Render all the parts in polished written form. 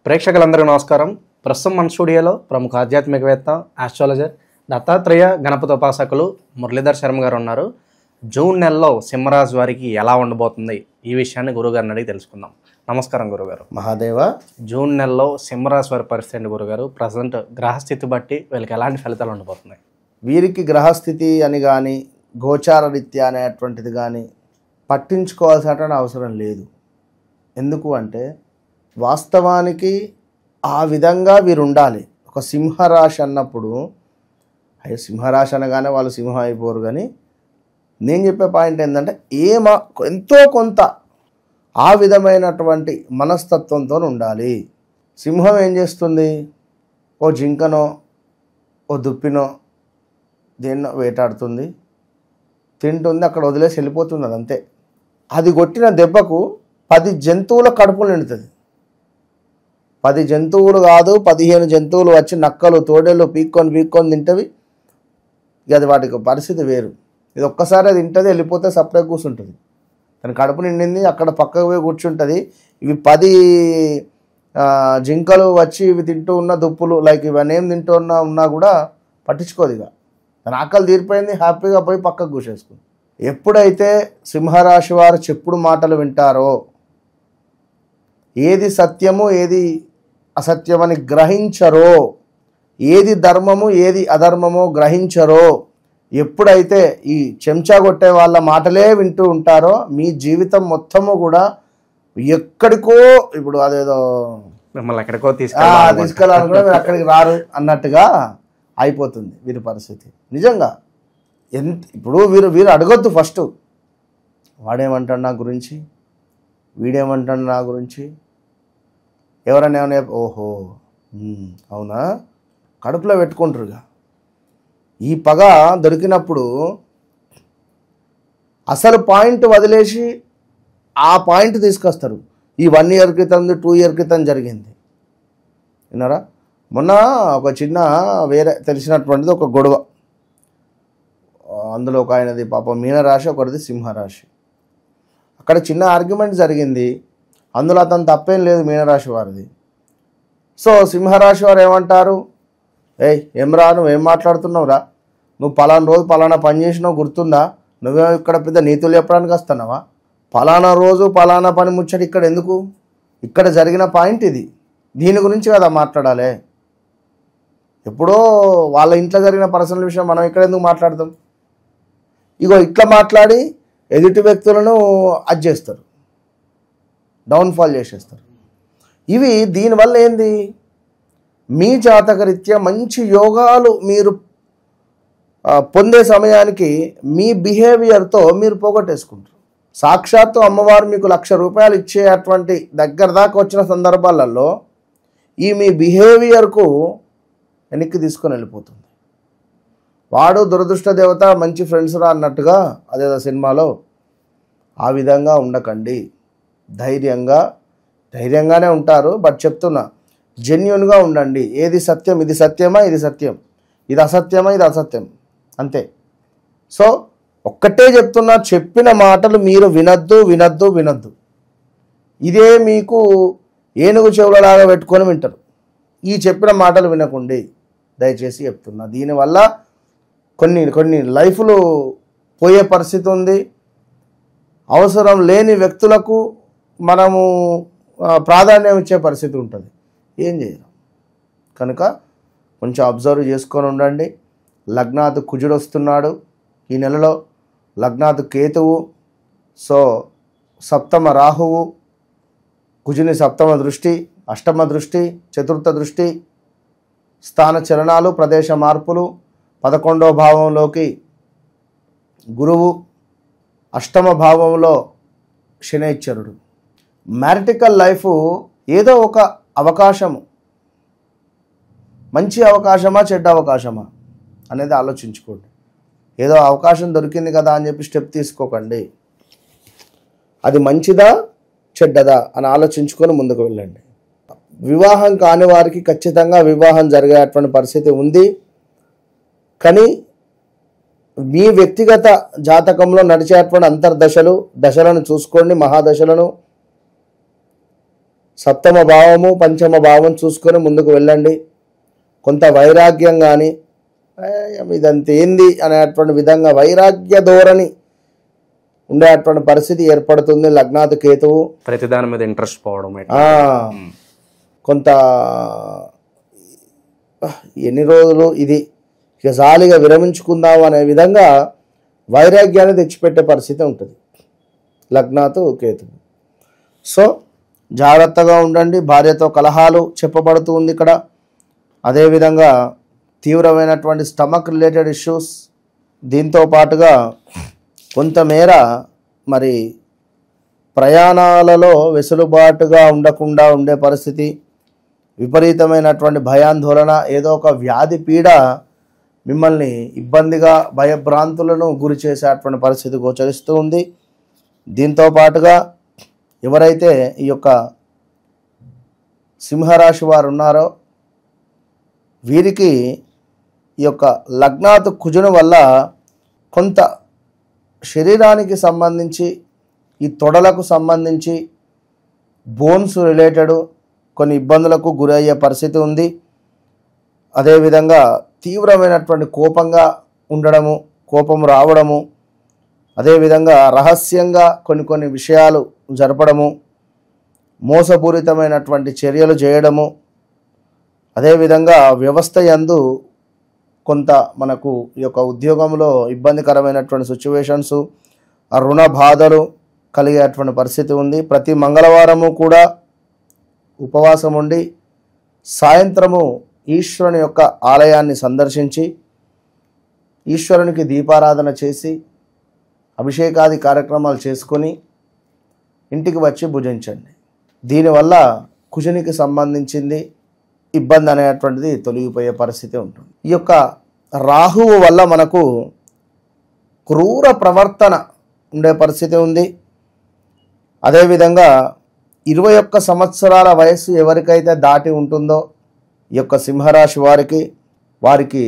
ప్రేక్షకులందరికీ నమస్కారం. ప్రస్తుతం మన స్టూడియోలో ప్రముఖ ఆధ్యాత్మికవేత్త, ఆస్ట్రాలజర్, దత్తాత్రేయ గణపతి ఉపాసకులు మురళీధర్ శర్మ గారు ఉన్నారు. జూన్ నెలలో సింహరాశి వారికి ఎలా ఉండబోతుంది, ఈ విషయాన్ని గురుగారిని అడిగి తెలుసుకుందాం. నమస్కారం గురుగారు. మహాదేవ. జూన్ నెలలో సింహరాశి వారి పరిస్థితి ఏంటి గురుగారు? ప్రజెంట్ గ్రహస్థితి బట్టి వీళ్ళకి ఎలాంటి ఫలితాలు ఉండబోతున్నాయి? వీరికి గ్రహస్థితి అని కానీ గోచార రీత్యా అనేటువంటిది కానీ పట్టించుకోవాల్సిన అవసరం లేదు. ఎందుకు అంటే వాస్తవానికి ఆ విధంగా వీరు ఉండాలి. ఒక సింహరాశి అన్నప్పుడు సింహరాశి అనగానే వాళ్ళు సింహం అయిపోరు. కానీ నేను చెప్పే పాయింట్ ఏంటంటే ఎంతో కొంత ఆ విధమైనటువంటి మనస్తత్వంతో ఉండాలి. సింహం ఏం చేస్తుంది? ఓ జింకనో ఓ దుప్పినో దేన్నో వేటాడుతుంది, తింటుంది, అక్కడ వదిలేసి వెళ్ళిపోతుంది. అదంతే. అది కొట్టిన దెబ్బకు 10 జంతువుల కడుపులు నిండుతుంది. 10 జంతువులు కాదు, 15 జంతువులు వచ్చి నక్కలు తోడేళ్ళు పీక్కొని తింటవి. ఇక అది వాటికి పరిస్థితి వేరు. ఇది ఒక్కసారి అది తింటుంది, వెళ్ళిపోతే సపరేట్ కూర్చుంటుంది. దాని కడుపు నిండింది, అక్కడ పక్కకు పోయి కూర్చుంటుంది. ఇవి 10 జింకలు వచ్చి ఇవి తింటూ ఉన్న దుప్పులు లైక్ ఇవన్నీ ఏం తింటూ ఉన్నా కూడా పట్టించుకోదు. ఇక దాని ఆకలి తీరిపోయింది, హ్యాపీగా పోయి పక్కకు కూర్చేసుకుంది. ఎప్పుడైతే సింహరాశి వారు చెప్పుడు మాటలు వింటారో, ఏది సత్యము ఏది అసత్యమని గ్రహించరో, ఏది ధర్మము ఏది అధర్మమో గ్రహించరో, ఎప్పుడైతే ఈ చెంచా కొట్టే వాళ్ళ మాటలే వింటూ ఉంటారో మీ జీవితం మొత్తము కూడా ఎక్కడికో, ఇప్పుడు అదేదో మిమ్మల్ని ఎక్కడికో తీసుకెళ్ళాలని కూడా మీరు అక్కడికి రారు అన్నట్టుగా అయిపోతుంది వీరి పరిస్థితి. నిజంగా ఇప్పుడు వీరు అడగొద్దు. ఫస్ట్ వాడేమంటాడు నా గురించి, వీడేమంటాడు నా గురించి, ఎవరైనా ఏమైనా ఓహో అవునా కడుపులో పెట్టుకుంటారుగా. ఈ పగ దొరికినప్పుడు అసలు పాయింట్ వదిలేసి ఆ పాయింట్ తీసుకొస్తారు. ఈ 1 ఇయర్ క్రితం 2 ఇయర్ క్రితం జరిగింది విన్నారా? మొన్న ఒక చిన్న వేరే తెలిసినటువంటిది ఒక గొడవ. అందులో ఒక ఆయనది పాపం మీనరాశి, ఒకటిది సింహరాశి. అక్కడ చిన్న ఆర్గ్యుమెంట్ జరిగింది. అందులో అతను తప్పేం లేదు, మీనరాశి వారిది. సో సింహరాశి వారు ఏమంటారు, ఏం నువ్వేం మాట్లాడుతున్నావురా, నువ్వు పలానా రోజు పలానా పని చేసినావు గుర్తుందా, నువ్వే ఇక్కడ పెద్ద నీతులు చెప్పడానికి వస్తున్నావా, పలానా రోజు పలానా పని ముచ్చట ఇక్కడ ఎందుకు, ఇక్కడ జరిగిన పాయింట్ ఇది, దీని గురించి కదా మాట్లాడాలి. ఎప్పుడో వాళ్ళ ఇంట్లో జరిగిన పర్సనల్ విషయం మనం ఇక్కడ ఎందుకు మాట్లాడతాం? ఇగో ఇట్లా మాట్లాడి ఎదుటి వ్యక్తులను చేస్తారు, డౌన్ఫాల్ చేసేస్తారు. ఇవి దీనివల్ల ఏంది, మీ జాతకరీత్యా మంచి యోగాలు మీరు పొందే సమయానికి మీ బిహేవియర్తో మీరు పోగొట్టేసుకుంటారు. సాక్షాత్తు అమ్మవారు మీకు ₹1,00,000 ఇచ్చేటువంటి దగ్గర దాకా వచ్చిన సందర్భాలలో ఈ మీ బిహేవియర్కు వెనక్కి తీసుకొని వెళ్ళిపోతుంది. వాడు దురదృష్ట దేవత, మంచి ఫ్రెండ్స్ రా అన్నట్టుగా అదేదో సినిమాలో ఆ విధంగా ఉండకండి. ధైర్యంగానే ఉంటారు. బట్ చెప్తున్నా, జెన్యూన్గా ఉండండి. ఏది సత్యం, ఇది సత్యమా, ఇది సత్యం, ఇది అసత్యమా, ఇది అసత్యం, అంతే. సో ఒక్కటే చెప్తున్నా, చెప్పిన మాటలు మీరు వినద్దు. ఇదే మీకు ఏనుగు చెవులలాగా పెట్టుకొని వింటారు. ఈ చెప్పిన మాటలు వినకండి దయచేసి చెప్తున్నా. దీనివల్ల కొన్ని లైఫ్లు పోయే పరిస్థితి ఉంది. అవసరం లేని వ్యక్తులకు మనము ప్రాధాన్యం ఇచ్చే పరిస్థితి ఉంటుంది. ఏం చేయరు కనుక కొంచెం అబ్జర్వ్ చేసుకొని ఉండండి. లగ్నాత్ కుజుడు వస్తున్నాడు ఈ నెలలో, లగ్నాత్ కేతువు, సో సప్తమ రాహువు, కుజుని సప్తమ దృష్టి, అష్టమ దృష్టి, చతుర్థ దృష్టి, స్థాన చలనాలు, ప్రదేశ మార్పులు, 11వ భావంలోకి గురువు, అష్టమ భావంలో శనైశ్వరుడు. మ్యారిటికల్ లైఫ్ ఏదో ఒక అవకాశము, మంచి అవకాశమా చెడ్డ అవకాశమా అనేది ఆలోచించుకోండి. ఏదో అవకాశం దొరికింది కదా అని చెప్పి స్టెప్ తీసుకోకండి. అది మంచిదా చెడ్డదా అని ఆలోచించుకొని ముందుకు వెళ్ళండి. వివాహం కాని వారికి ఖచ్చితంగా వివాహం జరిగేటువంటి పరిస్థితి ఉంది. కానీ మీ వ్యక్తిగత జాతకంలో నడిచేటువంటి అంతర్దశలను చూసుకోండి, మహాదశలను. సప్తమ భావము పంచమ భావం చూసుకొని ముందుకు వెళ్ళండి. కొంత వైరాగ్యం కానీ ఇదంతా ఏంది అనేటువంటి విధంగా వైరాగ్య ధోరణి ఉండేటువంటి పరిస్థితి ఏర్పడుతుంది. లగ్నాత్ కేతువు ప్రతి దాని మీద ఇంట్రెస్ట్ పోవడం, కొంత ఎన్ని రోజులు ఇది ఇక జాలిగా విరమించుకుందాం అనే విధంగా వైరాగ్యాన్ని తెచ్చిపెట్టే పరిస్థితి ఉంటుంది లగ్నాత్ కేతువు. సో జాగ్రత్తగా ఉండండి. భార్యతో కలహాలు చెప్పబడుతూ ఉంది ఇక్కడ. అదేవిధంగా తీవ్రమైనటువంటి స్టమక్ రిలేటెడ్ ఇష్యూస్, దీంతో పాటుగా కొంతమేర మరి ప్రయాణాలలో వెసులుబాటుగా ఉండకుండా ఉండే పరిస్థితి, విపరీతమైనటువంటి భయాందోళన, ఏదో ఒక వ్యాధి పీడ మిమ్మల్ని ఇబ్బందిగా భయభ్రాంతులను గురి చేసేటువంటి పరిస్థితి గోచరిస్తూ ఉంది. దీంతో పాటుగా ఎవరైతే ఈ యొక్క సింహరాశి వారు ఉన్నారో వీరికి ఈ యొక్క లగ్నాత్ కుజుని వల్ల కొంత శరీరానికి సంబంధించి, ఈ తొడలకు సంబంధించి బోన్స్ రిలేటెడ్ కొన్ని ఇబ్బందులకు గురయ్యే పరిస్థితి ఉంది. అదేవిధంగా తీవ్రమైనటువంటి కోపంగా ఉండడము, కోపం రావడము, అదేవిధంగా రహస్యంగా కొన్ని విషయాలు జరపడము, మోసపూరితమైనటువంటి చర్యలు చేయడము, అదేవిధంగా వ్యవస్థ యందు కొంత మనకు ఈ యొక్క ఉద్యోగంలో ఇబ్బందికరమైనటువంటి సిచ్యువేషన్స్, రుణ బాధలు కలిగేటువంటి పరిస్థితి ఉంది. ప్రతి మంగళవారము కూడా ఉపవాసం ఉండి సాయంత్రము ఈశ్వరుని యొక్క ఆలయాన్ని సందర్శించి ఈశ్వరునికి దీపారాధన చేసి అభిషేకాది కార్యక్రమాలు చేసుకొని ఇంటికి వచ్చి భుజించండి. దీనివల్ల కుజునికి సంబంధించింది ఇబ్బంది అనేటువంటిది తొలగిపోయే పరిస్థితి ఉంటుంది. ఈ యొక్క రాహువు వల్ల మనకు క్రూర ప్రవర్తన ఉండే పరిస్థితి ఉంది. అదేవిధంగా 21 సంవత్సరాల వయస్సు ఎవరికైతే దాటి ఉంటుందో ఈ యొక్క సింహరాశి వారికి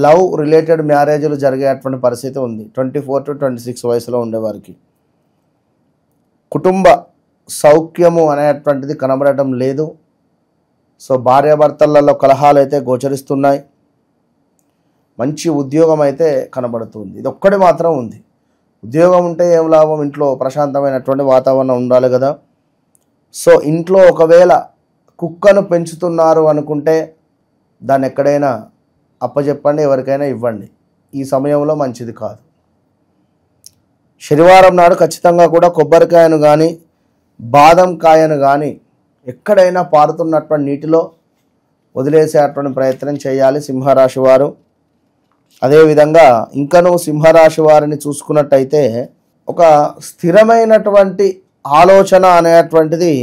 లవ్ రిలేటెడ్ మ్యారేజ్లు జరిగేటువంటి పరిస్థితి ఉంది. 24 to 26 వయసులో ఉండేవారికి కుటుంబ సౌఖ్యము అనేటువంటిది కనబడటం లేదు. సో భార్యాభర్తలలో కలహాలు అయితే గోచరిస్తున్నాయి. మంచి ఉద్యోగం అయితే కనబడుతుంది. ఇది ఒక్కటి మాత్రం ఉంది. ఉద్యోగం ఉంటే ఏం లాభం, ఇంట్లో ప్రశాంతమైనటువంటి వాతావరణం ఉండాలి కదా. సో ఇంట్లో ఒకవేళ కుక్కను పెంచుతున్నారు అనుకుంటే దాన్ని ఎక్కడైనా అప్పచెప్పండి, ఎవరికైనా ఇవ్వండి. ఈ సమయంలో మంచిది కాదు. శనివారం నాడు ఖచ్చితంగా కూడా కొబ్బరికాయను కానీ బాదం కాయను కానీ ఎక్కడైనా పారుతున్నటువంటి నీటిలో వదిలేసేటువంటి ప్రయత్నం చేయాలి సింహరాశి వారు. అదేవిధంగా ఇంకనూ సింహరాశి వారిని చూసుకున్నట్టయితే ఒక స్థిరమైనటువంటి ఆలోచన అనేటువంటిది,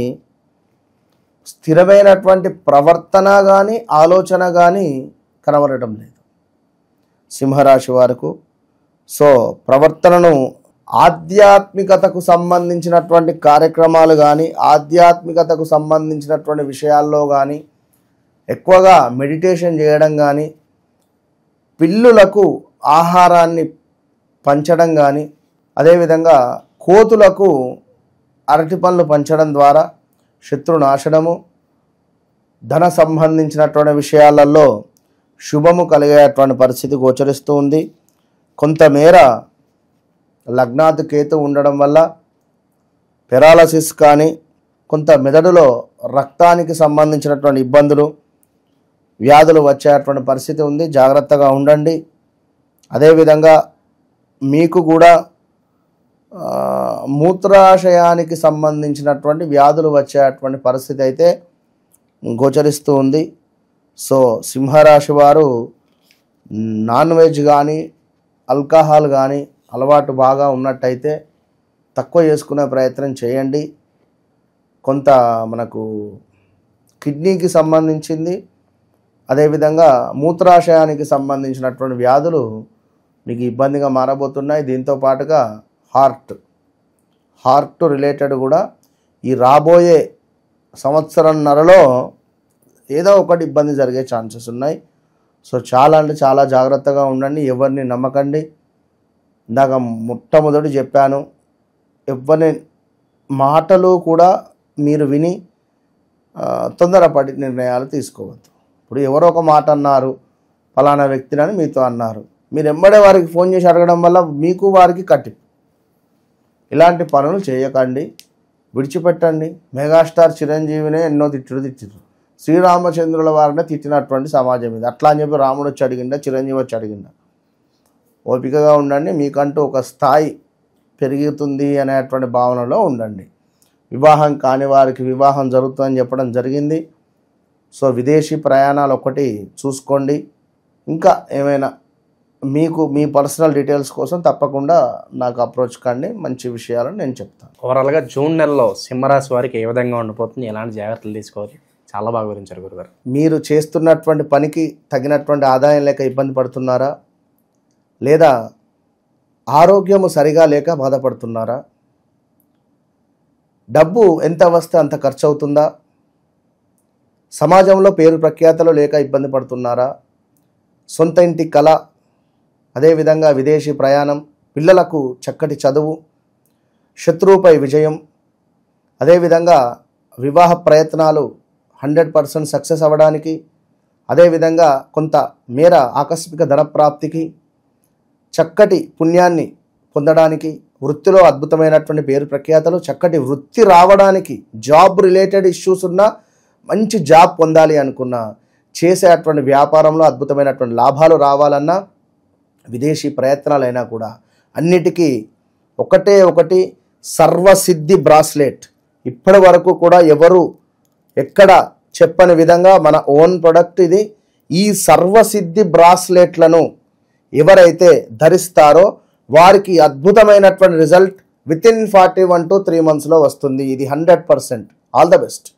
స్థిరమైనటువంటి ప్రవర్తన కానీ ఆలోచన కానీ కనబడటం లేదు సింహరాశి వారికి. సో ప్రవర్తనను ఆధ్యాత్మికతకు సంబంధించినటువంటి కార్యక్రమాలు కానీ ఆధ్యాత్మికతకు సంబంధించినటువంటి విషయాల్లో కానీ ఎక్కువగా మెడిటేషన్ చేయడం కానీ, పిల్లులకు ఆహారాన్ని పంచడం కానీ, అదేవిధంగా కోతులకు అరటి పండ్లు పంచడం ద్వారా శత్రునాశనము, ధన సంబంధించినటువంటి విషయాలలో శుభము కలిగేటువంటి పరిస్థితి గోచరిస్తూ ఉంది. కొంతమేర లగ్నాత్ కేతు ఉండడం వల్ల పెరాలసిస్ కానీ, కొంత మెదడులో రక్తానికి సంబంధించినటువంటి ఇబ్బందులు, వ్యాధులు వచ్చేటువంటి పరిస్థితి ఉంది. జాగ్రత్తగా ఉండండి. అదేవిధంగా మీకు కూడా మూత్రాశయానికి సంబంధించినటువంటి వ్యాధులు వచ్చేటువంటి పరిస్థితి అయితే గోచరిస్తూ ఉంది. సో సింహరాశి వారు నాన్ వెజ్ కానీ ఆల్కహాల్ కానీ అలవాటు బాగా ఉన్నట్టయితే తక్కువ చేసుకునే ప్రయత్నం చేయండి. కొంత మనకు కిడ్నీకి సంబంధించింది, అదేవిధంగా మూత్రాశయానికి సంబంధించినటువంటి వ్యాధులు మీకు ఇబ్బందిగా మారబోతున్నాయి. దీంతో పాటుగా హార్ట్ రిలేటెడ్ కూడా ఈ రాబోయే సంవత్సరంన్నరలో ఏదో ఒకటి ఇబ్బంది జరిగే ఛాన్సెస్ ఉన్నాయి. సో చాలా జాగ్రత్తగా ఉండండి. ఎవరిని నమ్మకండి. ఇందాక మొట్టమొదటి చెప్పాను, ఎవరి మాటలు కూడా మీరు విని తొందరపడి నిర్ణయాలు తీసుకోవద్దు. ఇప్పుడు ఎవరో ఒక మాట అన్నారు, ఫలానా వ్యక్తిని మీతో అన్నారు, మీరు ఎంబడే వారికి ఫోన్ చేసి అడగడం వల్ల మీకు వారికి కట్టింపు. ఇలాంటి పనులు చేయకండి, విడిచిపెట్టండి. మెగాస్టార్ చిరంజీవినే ఎన్నో తిట్టిరు. శ్రీరామచంద్రుల వారినే తిట్టినటువంటి సమాజం ఇది. అట్లా అని చెప్పి రాముడు వచ్చి అడిగిండా, చిరంజీవి వచ్చి అడిగిండా? ఓపికగా ఉండండి, మీకంటూ ఒక స్థాయి పెరుగుతుంది అనేటువంటి భావనలో ఉండండి. వివాహం కాని వారికి వివాహం జరుగుతుందని చెప్పడం జరిగింది. సో విదేశీ ప్రయాణాలు ఒకటి చూసుకోండి. ఇంకా ఏమైనా మీకు మీ పర్సనల్ డీటెయిల్స్ కోసం తప్పకుండా నాకు అప్రోచ్ కండి, మంచి విషయాలను నేను చెప్తాను. ఓవరాల్గా జూన్ నెలలో సింహరాశి వారికి ఏ విధంగా ఉండిపోతుంది, ఎలాంటి జాగ్రత్తలు తీసుకోవాలి, చాలా బాగా వివరించారు గురుగారు. మీరు చేస్తున్నటువంటి పనికి తగినటువంటి ఆదాయం లేక ఇబ్బంది పడుతున్నారా, లేదా ఆరోగ్యము సరిగా లేక బాధపడుతున్నారా, డబ్బు ఎంత వస్తే అంత ఖర్చు అవుతుందా, సమాజంలో పేరు ప్రఖ్యాతలు లేక ఇబ్బంది పడుతున్నారా, సొంత ఇంటి కళ, అదేవిధంగా విదేశీ ప్రయాణం, పిల్లలకు చక్కటి చదువు, శత్రువుపై విజయం, అదేవిధంగా వివాహ ప్రయత్నాలు 100% సక్సెస్ అవ్వడానికి, అదేవిధంగా కొంత మేర ఆకస్మిక ధనప్రాప్తికి, చక్కటి పుణ్యాన్ని పొందడానికి, వృత్తిలో అద్భుతమైనటువంటి పేరు ప్రఖ్యాతలు, చక్కటి వృత్తి రావడానికి, జాబ్ రిలేటెడ్ ఇష్యూస్ ఉన్న మంచి జాబ్ పొందాలి అనుకున్నా, చేసేటువంటి వ్యాపారంలో అద్భుతమైనటువంటి లాభాలు రావాలన్నా, విదేశీ ప్రయత్నాలైనా కూడా అన్నిటికీ ఒకటి సర్వసిద్ధి బ్రాస్లెట్. ఇప్పటి వరకు కూడా ఎవరు ఎక్కడ చెప్పని విధంగా మన ఓన్ ప్రొడక్ట్ ఇది. ఈ సర్వసిద్ధి బ్రాస్లెట్లను ఎవరైతే ధరిస్తారో వారికి అద్భుతమైనటువంటి result with in 41 to 3 months వస్తుంది. ఇది 100%. All the best.